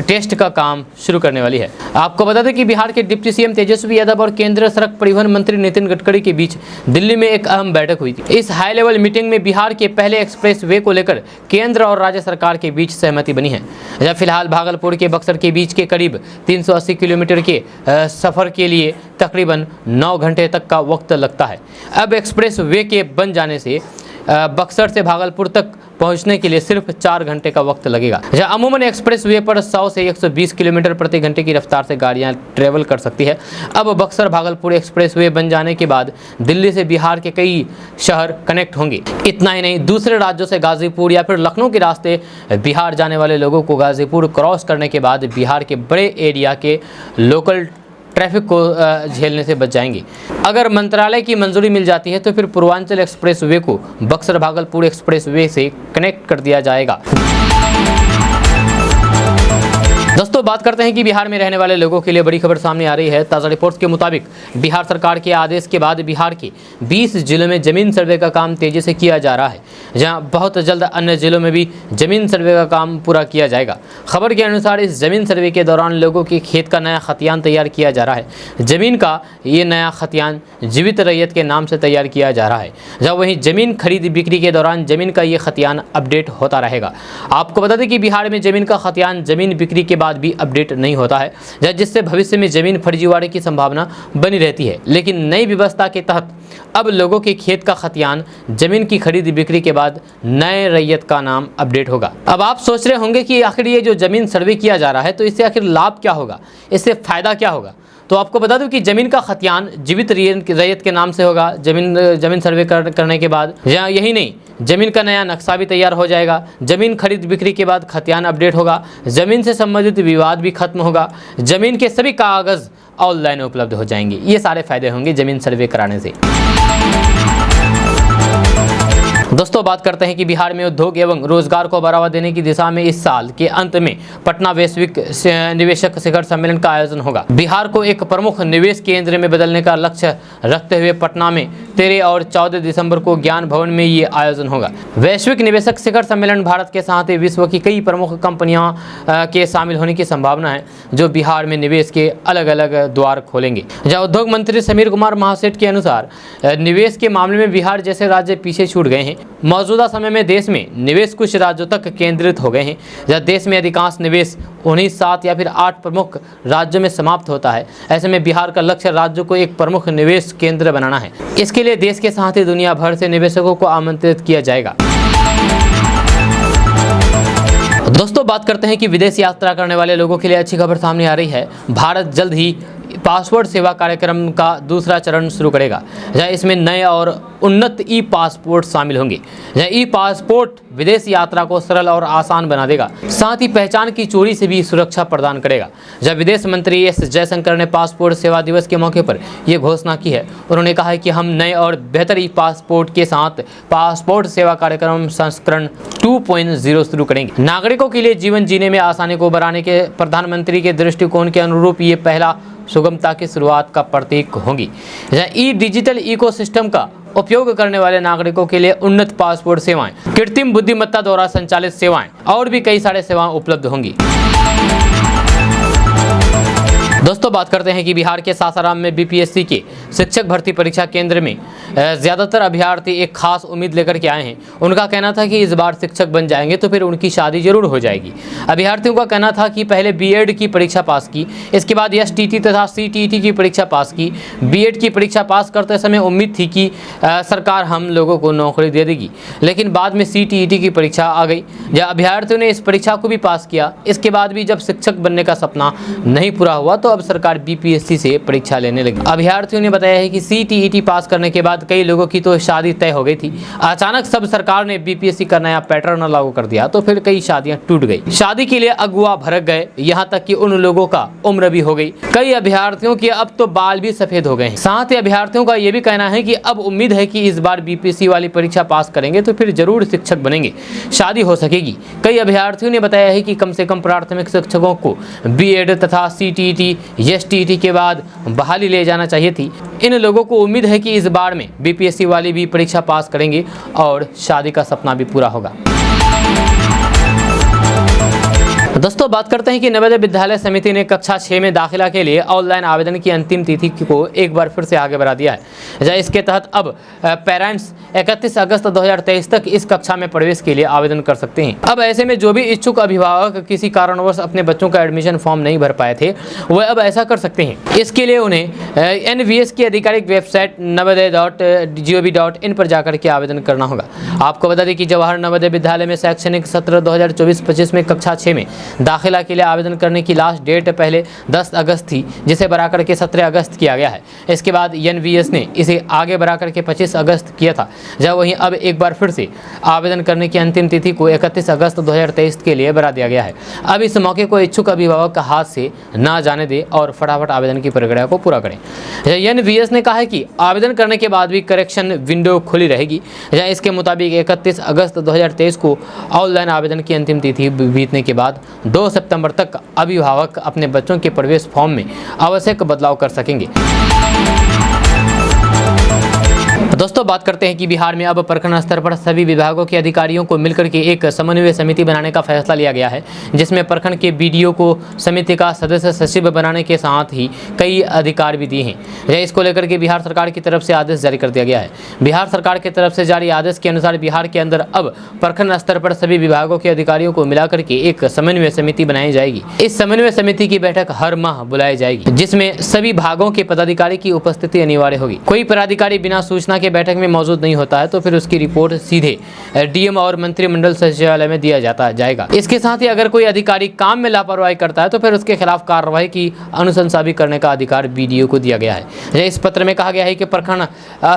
टेस्ट का काम शुरू करने वाली है। आपको बता दें कि बिहार के डिप्टी CM तेजस्वी यादव और केंद्रीय सड़क परिवहन मंत्री नितिन गडकरी के बीच दिल्ली में एक अहम बैठक हुई थी। इस हाई लेवल मीटिंग में बिहार के पहले एक्सप्रेसवे को लेकर केंद्र और राज्य सरकार के बीच सहमति बनी है। जब फिलहाल भागलपुर के बक्सर के बीच के करीब 380 किलोमीटर के सफर के लिए तकरीबन 9 घंटे तक का वक्त लगता है। अब एक्सप्रेसवे के बन जाने से बक्सर से भागलपुर तक पहुंचने के लिए सिर्फ 4 घंटे का वक्त लगेगा। जहां अमूमन एक्सप्रेसवे पर 100 से 120 किलोमीटर प्रति घंटे की रफ्तार से गाड़ियां ट्रेवल कर सकती है। अब बक्सर भागलपुर एक्सप्रेसवे बन जाने के बाद दिल्ली से बिहार के कई शहर कनेक्ट होंगे। इतना ही नहीं, दूसरे राज्यों से गाजीपुर या फिर लखनऊ के रास्ते बिहार जाने वाले लोगों को गाजीपुर क्रॉस करने के बाद बिहार के बड़े एरिया के लोकल ट्रैफिक को झेलने से बच जाएंगे। अगर मंत्रालय की मंजूरी मिल जाती है तो फिर पूर्वांचल एक्सप्रेसवे को बक्सर भागलपुर एक्सप्रेसवे से कनेक्ट कर दिया जाएगा। दोस्तों बात करते हैं कि बिहार में रहने वाले लोगों के लिए बड़ी खबर सामने आ रही है। ताज़ा रिपोर्ट्स के मुताबिक बिहार सरकार के आदेश के बाद बिहार के 20 जिलों में जमीन सर्वे का काम तेजी से किया जा रहा है, जहां बहुत जल्द अन्य जिलों में भी जमीन सर्वे का काम पूरा किया जाएगा। खबर के अनुसार इस जमीन सर्वे के दौरान लोगों के खेत का नया खतियान तैयार किया जा रहा है। जमीन का ये नया खतियान जीवित रैयत के नाम से तैयार किया जा रहा है, जहाँ वहीं जमीन खरीद बिक्री के दौरान जमीन का ये खतियान अपडेट होता रहेगा। आपको बता दें कि बिहार में जमीन का खतियान जमीन बिक्री के बाद भी अपडेट नहीं होता है, जिससे भविष्य में जमीन फर्जीवाड़े की संभावना बनी रहती है। लेकिन नई व्यवस्था के तहत अब लोगों के खेत का खतियान जमीन की खरीद बिक्री के बाद नए रैयत का नाम अपडेट होगा। अब आप सोच रहे होंगे कि आखिर ये जो जमीन सर्वे किया जा रहा है तो इससे आखिर लाभ क्या होगा, इससे फायदा क्या होगा। तो आपको बता दूं कि जमीन का खतियान जीवित रैयत के नाम से होगा जमीन सर्वे करने के बाद। यही नहीं, जमीन का नया नक्शा भी तैयार हो जाएगा। जमीन खरीद बिक्री के बाद खतियान अपडेट होगा। जमीन से संबंधित विवाद भी खत्म होगा। जमीन के सभी कागज ऑनलाइन उपलब्ध हो जाएंगे। ये सारे फायदे होंगे जमीन सर्वे कराने से। दोस्तों बात करते हैं कि बिहार में उद्योग एवं रोजगार को बढ़ावा देने की दिशा में इस साल के अंत में पटना वैश्विक निवेशक शिखर सम्मेलन का आयोजन होगा। बिहार को एक प्रमुख निवेश केंद्र में बदलने का लक्ष्य रखते हुए पटना में 13 और 14 दिसंबर को ज्ञान भवन में ये आयोजन होगा। वैश्विक निवेशक शिखर सम्मेलन भारत के साथ ही विश्व की कई प्रमुख कंपनियों के शामिल होने की संभावना है, जो बिहार में निवेश के अलग अलग द्वार खोलेंगे। जहाँ उद्योग मंत्री समीर कुमार महासेठ के अनुसार निवेश के मामले में बिहार जैसे राज्य पीछे छूट गए हैं। मौजूदा समय में देश में निवेश कुछ राज्यों तक केंद्रित हो गए हैं, जहाँ देश में अधिकांश निवेश उन्हीं 7 या फिर 8 प्रमुख राज्यों में समाप्त होता है। ऐसे में बिहार का लक्ष्य राज्यों को एक प्रमुख निवेश केंद्र बनाना है। इसके लिए देश के साथ ही दुनिया भर से निवेशकों को आमंत्रित किया जाएगा। दोस्तों बात करते हैं कि विदेश यात्रा करने वाले लोगों के लिए अच्छी खबर सामने आ रही है। भारत जल्द ही पासपोर्ट सेवा कार्यक्रम का दूसरा चरण शुरू करेगा, जहाँ इसमें नए और उन्नत ई पासपोर्ट शामिल होंगे। जहाँ ई पासपोर्ट विदेश यात्रा को सरल और आसान बना देगा, साथ ही पहचान की चोरी से भी सुरक्षा प्रदान करेगा। जब विदेश मंत्री एस जयशंकर ने पासपोर्ट सेवा दिवस के मौके पर यह घोषणा की है। उन्होंने कहा है कि हम नए और बेहतर ई पासपोर्ट के साथ पासपोर्ट सेवा कार्यक्रम संस्करण 2.0 शुरू करेंगे। नागरिकों के लिए जीवन जीने में आसानी को बढ़ाने के प्रधानमंत्री के दृष्टिकोण के अनुरूप ये पहला सुगमता की शुरुआत का प्रतीक होगी। ई डिजिटल इकोसिस्टम का उपयोग करने वाले नागरिकों के लिए उन्नत पासपोर्ट सेवाएं, कृत्रिम बुद्धिमत्ता द्वारा संचालित सेवाएं और भी कई सारे सेवाएं उपलब्ध होंगी। दोस्तों बात करते हैं कि बिहार के सासाराम में बीपीएससी के शिक्षक भर्ती परीक्षा केंद्र में ज़्यादातर अभ्यर्थी एक खास उम्मीद लेकर के आए हैं। उनका कहना था कि इस बार शिक्षक बन जाएंगे तो फिर उनकी शादी जरूर हो जाएगी। अभ्यर्थियों का कहना था कि पहले बीएड की परीक्षा पास की, इसके बाद एसटीटी तथा सीटीईटी की परीक्षा पास की। बीएड की परीक्षा पास करते समय उम्मीद थी कि सरकार हम लोगों को नौकरी दे देगी, लेकिन बाद में सीटीईटी की परीक्षा आ गई। जब अभ्यर्थियों ने इस परीक्षा को भी पास किया, इसके बाद भी जब शिक्षक बनने का सपना नहीं पूरा हुआ तो अब सरकार बीपीएससी से परीक्षा लेने लगी। अभ्यर्थियों ने बताया है कि सीटीईटी पास करने के बाद कई लोगों की तो शादी तय हो गई थी। अचानक सब सरकार ने बीपीएससी का नया पैटर्न लागू कर दिया तो फिर कई शादियां टूट गई। शादी के लिए अगुआ भड़क गए, यहाँ तक कि उन लोगों का उम्र भी हो गई। कई अभ्यर्थियों के अब तो बाल भी सफेद हो गए हैं। साथ ही अभ्यर्थियों का यह भी कहना है कि अब उम्मीद है कि इस बार बीपीएससी वाली परीक्षा पास करेंगे तो फिर जरूर शिक्षक बनेंगे, शादी हो सकेगी। कई अभ्यर्थियों ने बताया है कि कम से कम प्राथमिक शिक्षकों को बीएड तथा सीटीईटी एसटीईटी के बाद बहाली ले जाना चाहिए थी। इन लोगों को उम्मीद है कि इस बार में बीपीएससी वाली भी परीक्षा पास करेंगे और शादी का सपना भी पूरा होगा। दोस्तों बात करते हैं कि नवोदय विद्यालय समिति ने कक्षा 6 में दाखिला के लिए ऑनलाइन आवेदन की अंतिम तिथि को एक बार फिर से आगे बढ़ा दिया है। इसके तहत अब पेरेंट्स 31 अगस्त 2023 तक इस कक्षा में प्रवेश के लिए आवेदन कर सकते हैं। अब ऐसे में जो भी इच्छुक अभिभावक किसी कारणवश अपने बच्चों का एडमिशन फॉर्म नहीं भर पाए थे, वह अब ऐसा कर सकते हैं। इसके लिए उन्हें एनवीएस की आधिकारिक वेबसाइट navodaya.gov.in पर जाकर के आवेदन करना होगा। आपको बता दें कि जवाहर नवोदय विद्यालय में शैक्षणिक सत्र 2024-25 में कक्षा 6 में दाखिला के लिए आवेदन करने की लास्ट डेट पहले 10 अगस्त थी, जिसे बढ़ा करके 17 अगस्त किया गया है। इसके बाद एनवीएस ने इसे आगे बढ़ा करके 25 अगस्त किया था। जब वहीं अब एक बार फिर से आवेदन करने की अंतिम तिथि को 31 अगस्त 2023 के लिए बढ़ा दिया गया है। अब इस मौके को इच्छुक अभिभावक का हाथ से ना जाने दे और फटाफट आवेदन की प्रक्रिया को पूरा करें। एनवीएस ने कहा है कि आवेदन करने के बाद भी करेक्शन विंडो खुली रहेगी। इसके मुताबिक 31 अगस्त 2023 को ऑनलाइन आवेदन की अंतिम तिथि बीतने के बाद 2 सितंबर तक अभिभावक अपने बच्चों के प्रवेश फॉर्म में आवश्यक बदलाव कर सकेंगे। दोस्तों बात करते हैं कि बिहार में अब प्रखंड स्तर पर सभी विभागों के अधिकारियों को मिलकर के एक समन्वय समिति बनाने का फैसला लिया गया है, जिसमें प्रखंड के बीडीओ को समिति का सदस्य सचिव बनाने के साथ ही कई अधिकार भी दिए हैं। इसको लेकर के बिहार सरकार की तरफ से आदेश जारी कर दिया गया है। बिहार सरकार की तरफ से जारी आदेश के अनुसार बिहार के अंदर अब प्रखंड स्तर पर सभी विभागों के अधिकारियों को मिलाकर के एक समन्वय समिति बनाई जाएगी। इस समन्वय समिति की बैठक हर माह बुलाई जाएगी, जिसमें सभी भागों के पदाधिकारी की उपस्थिति अनिवार्य होगी। कोई पदाधिकारी बिना सूचना के बैठक में मौजूद नहीं होता है तो फिर उसकी रिपोर्ट सीधे डीएम और मंत्रिमंडल सचिवालय में दिया जाएगा। इसके साथ ही अगर कोई अधिकारी काम में लापरवाही करता है तो फिर उसके खिलाफ कार्रवाई की अनुशंसा भी करने का अधिकार बीडीओ को दिया गया है। इस पत्र में कहा गया है कि प्रखंड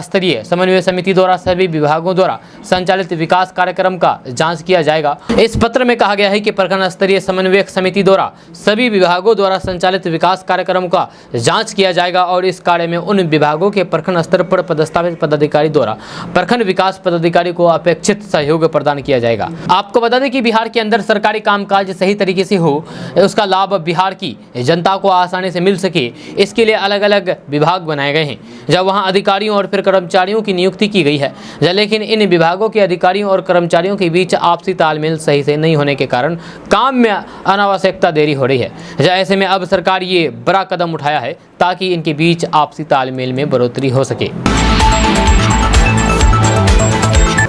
स्तरीय समन्वय समिति द्वारा सभी विभागों द्वारा संचालित विकास कार्यक्रम का जांच किया जाएगा। इस पत्र में कहा गया है कि प्रखंड स्तरीय समन्वय समिति द्वारा सभी विभागों द्वारा संचालित विकास कार्यक्रम का जांच किया जाएगा और इस कार्य में उन विभागों के प्रखंड स्तर पर पदस्थापित पदाधिकारी द्वारा प्रखंड विकास पदाधिकारी को अपेक्षित सहयोग प्रदान किया जाएगा। आपको बता दें कि बिहार के अंदर सरकारी कामकाज सही तरीके से हो, उसका लाभ बिहार की जनता को आसानी से मिल सके, इसके लिए अलग अलग विभाग बनाए गए हैं, जब वहां अधिकारियों और फिर कर्मचारियों की नियुक्ति की गई है। लेकिन इन विभागों के अधिकारियों और कर्मचारियों के बीच आपसी तालमेल सही से नहीं होने के कारण काम में अनावश्यकता देरी हो रही है। ऐसे में अब सरकार ये बड़ा कदम उठाया है ताकि इनके बीच आपसी तालमेल में बढ़ोतरी हो सके।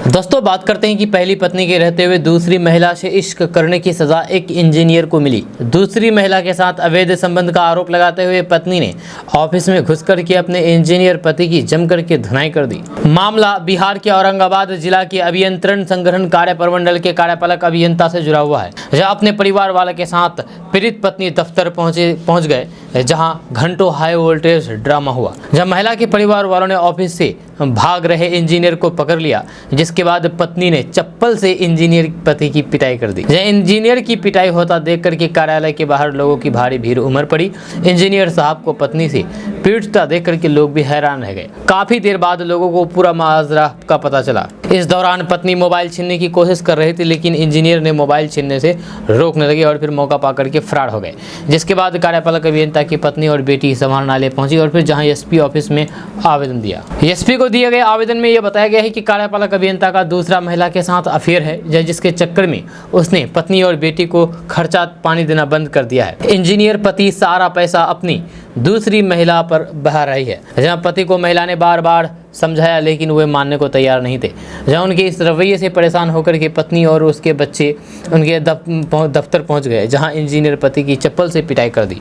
दोस्तों बात करते हैं कि पहली पत्नी के रहते हुए दूसरी महिला से इश्क करने की सजा एक इंजीनियर को मिली। दूसरी महिला के साथ अवैध संबंध का आरोप लगाते हुए पत्नी ने ऑफिस में घुसकर के अपने इंजीनियर पति की जमकर के धुनाई कर दी। मामला बिहार के औरंगाबाद जिला के अभियंत्रण संग्रहण कार्य प्रमंडल के कार्यपालक अभियंता से जुड़ा हुआ है, जहां अपने परिवार वाले के साथ पीड़ित पत्नी दफ्तर पहुंच गए, जहां घंटों हाई वोल्टेज ड्रामा हुआ। जब महिला के परिवार वालों ने ऑफिस से भाग रहे इंजीनियर को पकड़ लिया, जिसके बाद पत्नी ने चप्पल से इंजीनियर पति की पिटाई कर दी। जब इंजीनियर की पिटाई होता देख करके कार्यालय के बाहर लोगों की भारी भीड़ उमड़ पड़ी। इंजीनियर साहब को पत्नी से पीटता देख करके लोग भी हैरान रह गए। काफी देर बाद लोगों को पूरा माजरा का पता चला। इस दौरान पत्नी मोबाइल छीनने की कोशिश कर रही थी, लेकिन इंजीनियर ने मोबाइल छीनने से रोकने लगे और फिर मौका पाकर के फरार हो गए। जिसके बाद कार्यपालक अभियंता की पत्नी और बेटी समाहरणालय पहुंची और फिर जहां एसपी ऑफिस में आवेदन दिया। एसपी को दिए गए आवेदन में यह बताया गया है कि कार्यपालक अभियंता का दूसरा महिला के साथ अफेयर है, जिसके चक्कर में उसने पत्नी और बेटी को खर्चा पानी देना बंद कर दिया है। इंजीनियर पति सारा पैसा अपनी दूसरी महिला पर बहा रही है। जहां पति को महिला ने बार बार समझाया, लेकिन वे मानने को तैयार नहीं थे। जहां उनके इस रवैये से परेशान होकर के पत्नी और उसके बच्चे उनके दफ्तर पहुंच गए, जहां इंजीनियर पति की चप्पल से पिटाई कर दी।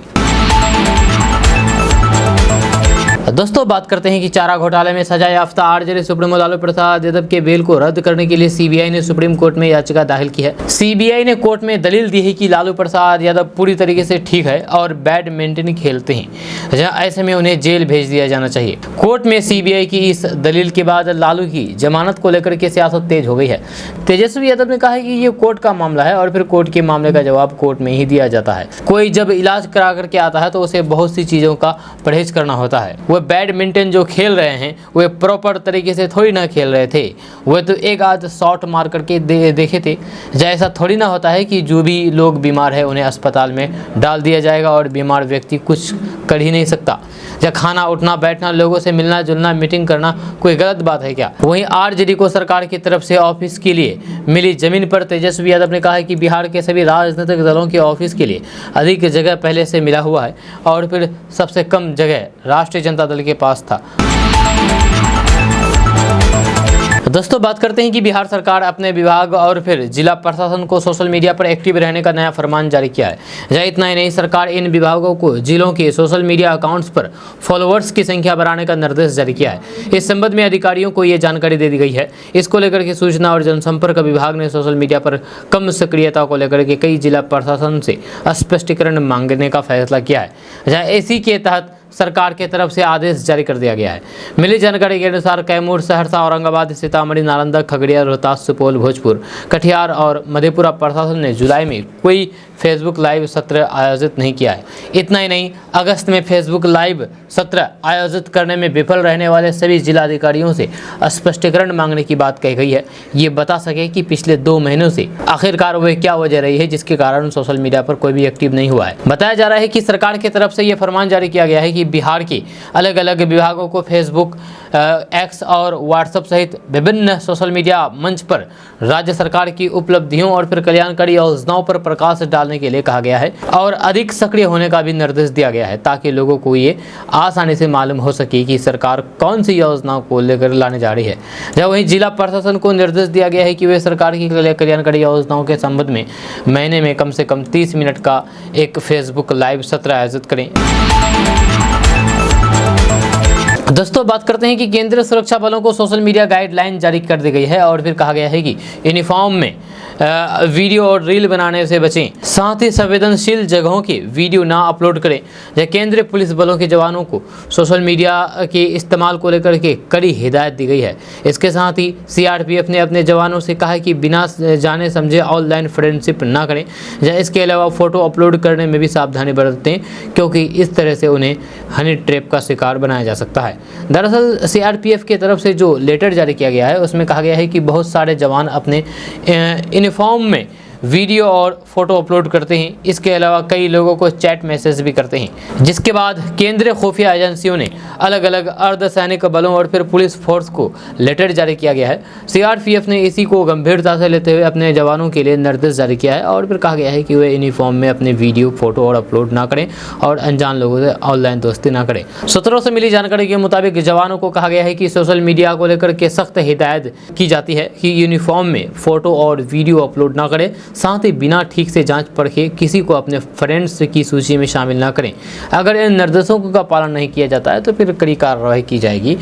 दोस्तों बात करते हैं कि चारा घोटाले में सजा याफ्ता आरजेडी सुप्रीमो लालू प्रसाद यादव के बेल को रद्द करने के लिए सीबीआई ने सुप्रीम कोर्ट में याचिका दाखिल की है। सीबीआई ने कोर्ट में दलील दी है कि लालू प्रसाद यादव पूरी तरीके से ठीक है और बैडमिंटन खेलते हैं, जहां ऐसे में उन्हें जेल भेज दिया जाना चाहिए। कोर्ट में सीबीआई की इस दलील के बाद लालू की जमानत को लेकर के सियासत तेज हो गई है। तेजस्वी यादव ने कहा है कि ये कोर्ट का मामला है और फिर कोर्ट के मामले का जवाब कोर्ट में ही दिया जाता है। कोई जब इलाज करा करके आता है तो उसे बहुत सी चीजों का परहेज करना होता है। वह बैडमिंटन जो खेल रहे हैं वे प्रॉपर तरीके से थोड़ी ना खेल रहे थे, वे तो एक आध शॉट मार करके देखे थे। जैसा थोड़ी ना होता है कि जो भी लोग बीमार है उन्हें अस्पताल में डाल दिया जाएगा और बीमार व्यक्ति कुछ कर ही नहीं सकता। जब खाना उठना बैठना लोगों से मिलना जुलना मीटिंग करना कोई गलत बात है क्या? वहीं आरजेडी को सरकार की तरफ से ऑफिस के लिए मिली जमीन पर तेजस्वी यादव ने कहा है कि बिहार के सभी राजनीतिक दलों के ऑफिस के लिए अधिक जगह पहले से मिला हुआ है और फिर सबसे कम जगह राष्ट्रीय जनता दल के पास था। दोस्तों बात करते हैं कि बिहार सरकार अपने विभाग और फिर जिला प्रशासन को सोशल मीडिया पर एक्टिव रहने का नया फरमान जारी किया है। जहाँ इतना ही नहीं, सरकार इन विभागों को जिलों के सोशल मीडिया अकाउंट्स पर फॉलोअर्स की संख्या बढ़ाने का निर्देश जारी किया है। इस संबंध में अधिकारियों को ये जानकारी दे दी गई है। इसको लेकर के सूचना और जनसंपर्क विभाग ने सोशल मीडिया पर कम सक्रियता को लेकर के कई जिला प्रशासन से स्पष्टीकरण मांगने का फैसला किया है। जहाँ इसी के तहत सरकार के तरफ से आदेश जारी कर दिया गया है। मिली जानकारी के अनुसार कैमूर, सहरसा, औरंगाबाद, सीतामढ़ी, नालंदा, खगड़िया, रोहतास, सुपौल, भोजपुर, कटिहार और मधेपुरा प्रशासन ने जुलाई में कोई फेसबुक लाइव सत्र आयोजित नहीं किया है। इतना ही नहीं, अगस्त में फेसबुक लाइव सत्र आयोजित करने में विफल रहने वाले सभी जिलाधिकारियों से स्पष्टीकरण मांगने की बात कही गई है। ये बता सके कि पिछले 2 महीनों से आखिरकार वह क्या वजह रही है जिसके कारण सोशल मीडिया पर कोई भी एक्टिव नहीं हुआ है। बताया जा रहा है कि सरकार की तरफ से यह फरमान जारी किया गया है कि बिहार के अलग अलग विभागों को फेसबुक, एक्स और व्हाट्सएप सहित विभिन्न सोशल मीडिया मंच पर राज्य सरकार की उपलब्धियों और फिर कल्याणकारी योजनाओं पर प्रकाश डालने के लिए कहा गया है और अधिक सक्रिय होने का भी निर्देश दिया गया है, ताकि लोगों को ये आसानी से मालूम हो सके कि सरकार कौन सी योजनाओं को लेकर लाने जा रही है। जब वहीं जिला प्रशासन को निर्देश दिया गया है कि वे सरकार की कल्याणकारी योजनाओं के संबंध में महीने में कम से कम 30 मिनट का एक फेसबुक लाइव सत्र आयोजित करें। दोस्तों बात करते हैं कि केंद्रीय सुरक्षा बलों को सोशल मीडिया गाइडलाइन जारी कर दी गई है और फिर कहा गया है कि यूनिफॉर्म में वीडियो और रील बनाने से बचें, साथ ही संवेदनशील जगहों के वीडियो ना अपलोड करें। यह केंद्रीय पुलिस बलों के जवानों को सोशल मीडिया के इस्तेमाल को लेकर के कड़ी हिदायत दी गई है। इसके साथ ही सीआरपीएफ ने अपने जवानों से कहा है कि बिना जाने समझे ऑनलाइन फ्रेंडशिप ना करें। इसके अलावा फोटो अपलोड करने में भी सावधानी बरतें, क्योंकि इस तरह से उन्हें हनी ट्रैप का शिकार बनाया जा सकता है। दरअसल सीआरपीएफ की तरफ से जो लेटर जारी किया गया है उसमें कहा गया है कि बहुत सारे जवान अपने यूनिफॉर्म में वीडियो और फोटो अपलोड करते हैं। इसके अलावा कई लोगों को चैट मैसेज भी करते हैं, जिसके बाद केंद्रीय खुफिया एजेंसियों ने अलग अलग अर्धसैनिक बलों और फिर पुलिस फोर्स को लेटर जारी किया गया है। सीआरपीएफ ने इसी को गंभीरता से लेते हुए अपने जवानों के लिए निर्देश जारी किया है और फिर कहा गया है कि वे यूनिफॉर्म में अपने वीडियो, फोटो और अपलोड ना करें और अनजान लोगों से ऑनलाइन दोस्ती ना करें। सूत्रों से मिली जानकारी के मुताबिक जवानों को कहा गया है कि सोशल मीडिया को लेकर के सख्त हिदायत की जाती है कि यूनिफॉर्म में फोटो और वीडियो अपलोड ना करें, साथ ही बिना ठीक से जांच परखे किसी को अपने फ्रेंड्स की सूची में शामिल ना करें। अगर इन निर्देशों का पालन नहीं किया जाता है तो फिर कड़ी कार्रवाई की जाएगी।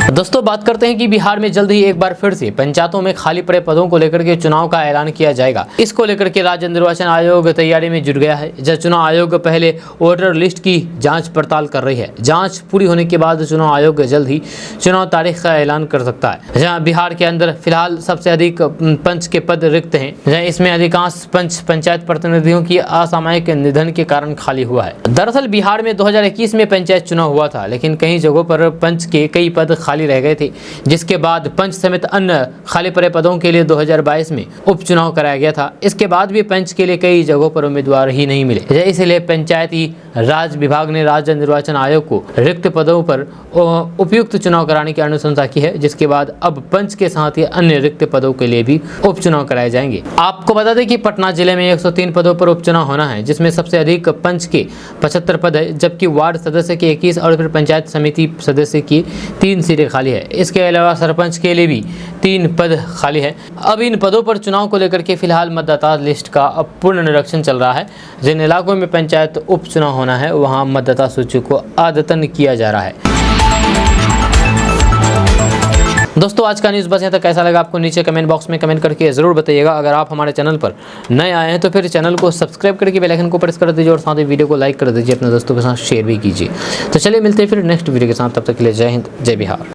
दोस्तों बात करते हैं कि बिहार में जल्द ही एक बार फिर से पंचायतों में खाली पड़े पदों को लेकर के चुनाव का ऐलान किया जाएगा। इसको लेकर के राज्य निर्वाचन आयोग तैयारी में जुट गया है। जब चुनाव आयोग पहले वोटर लिस्ट की जांच पड़ताल कर रही है। जांच पूरी होने के बाद चुनाव आयोग जल्द ही चुनाव तारीख का ऐलान कर सकता है। जहां बिहार के अंदर फिलहाल सबसे अधिक पंच के पद रिक्त हैं, जहाँ इसमें अधिकांश पंच पंचायत प्रतिनिधियों की असामयिक निधन के कारण खाली हुआ है। दरअसल बिहार में 2021 में पंचायत चुनाव हुआ था, लेकिन कई जगहों पर पंच के कई पद खाली रह गए थे, जिसके बाद पंच समेत अन्य खाली पड़े पदों के लिए 2022 में उपचुनाव कराया गया था। इसके बाद भी पंच के लिए कई जगहों पर उम्मीदवार ही नहीं मिले। इसलिए पंचायती राज विभाग ने राज्य निर्वाचन आयोग को रिक्त पदों पर उपयुक्त चुनाव कराने की अनुशंसा की है, जिसके बाद अब पंच के साथ ही अन्य रिक्त पदों के लिए भी उपचुनाव कराए जाएंगे। आपको बता दें कि पटना जिले में 103 पदों पर उपचुनाव होना है, जिसमें सबसे अधिक पंच के 75 पद है, जबकि वार्ड सदस्य के 21 और फिर पंचायत समिति सदस्य की 3 सीटें खाली है। इसके अलावा सरपंच के लिए भी 3 पद खाली है। अब इन पदों पर चुनाव को लेकर के फिलहाल मतदाता लिस्ट का अब पूर्ण निरीक्षण चल रहा है। जिन इलाकों में पंचायत उपचुनाव होना है वहां मतदाता सूची को अद्यतन किया जा रहा है। दोस्तों आज का न्यूज़ बस यहाँ तक। कैसा लगा आपको नीचे कमेंट बॉक्स में कमेंट करके ज़रूर बताइएगा। अगर आप हमारे चैनल पर नए आए हैं तो फिर चैनल को सब्सक्राइब करके बेल आइकन को प्रेस कर दीजिए और साथ ही वीडियो को लाइक कर दीजिए, अपने दोस्तों के साथ शेयर भी कीजिए। तो चलिए मिलते हैं फिर नेक्स्ट वीडियो के साथ, तब तक के लिए जय हिंद, जय बिहार।